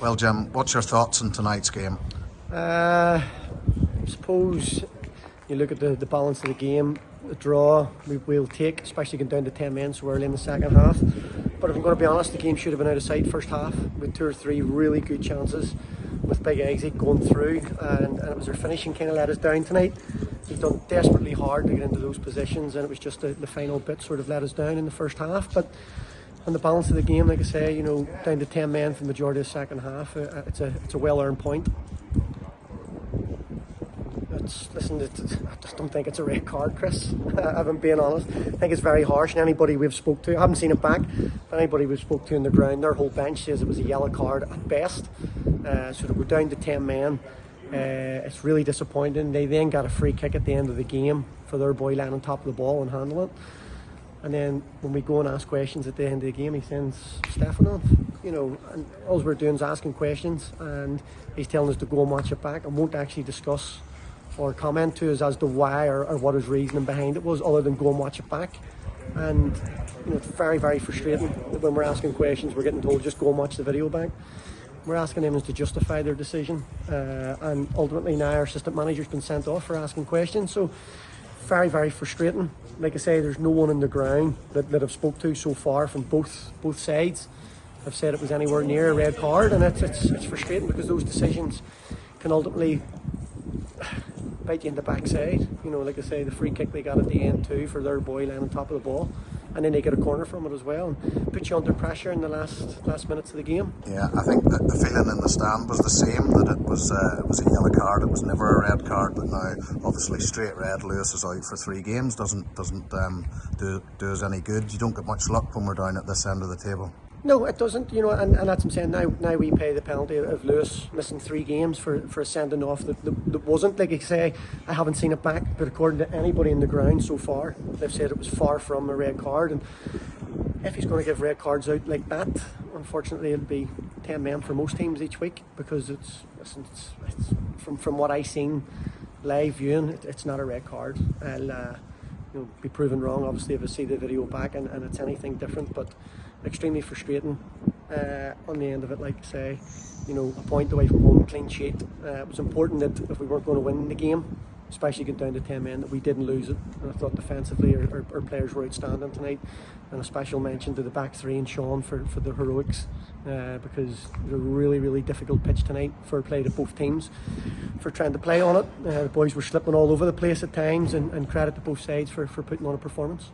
Well, Jim, what's your thoughts on tonight's game? I suppose you look at the balance of the game, the draw we'll take, especially going down to 10 men so early in the second half. But if I'm going to be honest, the game should have been out of sight first half with 2 or 3 really good chances with big exit going through, and it was their finishing kind of let us down tonight. We've done desperately hard to get into those positions, and it was just the final bit sort of let us down in the first half. But on the balance of the game, like I say, down to 10 men for the majority of the second half, it's a well-earned point. Listen, I just don't think it's a red card, Chris. If I'm being honest, I think it's very harsh. And anybody we've spoke to, I haven't seen it back, but anybody we've spoke to in the ground, their whole bench says it was a yellow card at best. So to go down to 10 men, it's really disappointing. They then got a free kick at the end of the game for their boy lying on top of the ball and handling it. And then when we go and ask questions at the end of the game, he sends Stefan off. And all we're doing is asking questions, and he's telling us to go and watch it back and won't actually discuss or comment to us as to why or what his reasoning behind it was, other than go and watch it back. And it's very, very frustrating that when we're asking questions, we're getting told just go and watch the video back. We're asking them to justify their decision, and ultimately now our assistant manager's been sent off for asking questions. So very, very frustrating. Like I say, there's no one in the ground that I've spoke to so far from both sides have said it was anywhere near a red card, and it's frustrating because those decisions can ultimately bite you in the backside. Like I say, the free kick they got at the end too for their boy lying on top of the ball, and then they get a corner from it as well, and put you under pressure in the last minutes of the game. Yeah, I think that the feeling in the stand was the same, that it was a yellow card. It was never a red card, but now obviously straight red. Lewis is out for 3 games. Doesn't do us any good. You don't get much luck when we're down at this end of the table. No, it doesn't, and that's what I'm saying. Now we pay the penalty of Lewis missing 3 games for a sending off that wasn't, like I say, I haven't seen it back, but according to anybody in the ground so far, they've said it was far from a red card. And if he's going to give red cards out like that, unfortunately it'll be 10 men for most teams each week, because it's from what I've seen live viewing, it's not a red card. I'll be proven wrong obviously if I see the video back and it's anything different, but extremely frustrating on the end of it. Like I say, a point away from home, clean sheet. It was important that if we weren't going to win the game, especially get down to 10 men, that we didn't lose it. And I thought defensively our players were outstanding tonight, and a special mention to the back 3 and Sean for the heroics, because it was a really, really difficult pitch tonight for play to both teams for trying to play on it. The boys were slipping all over the place at times, and credit to both sides for putting on a performance.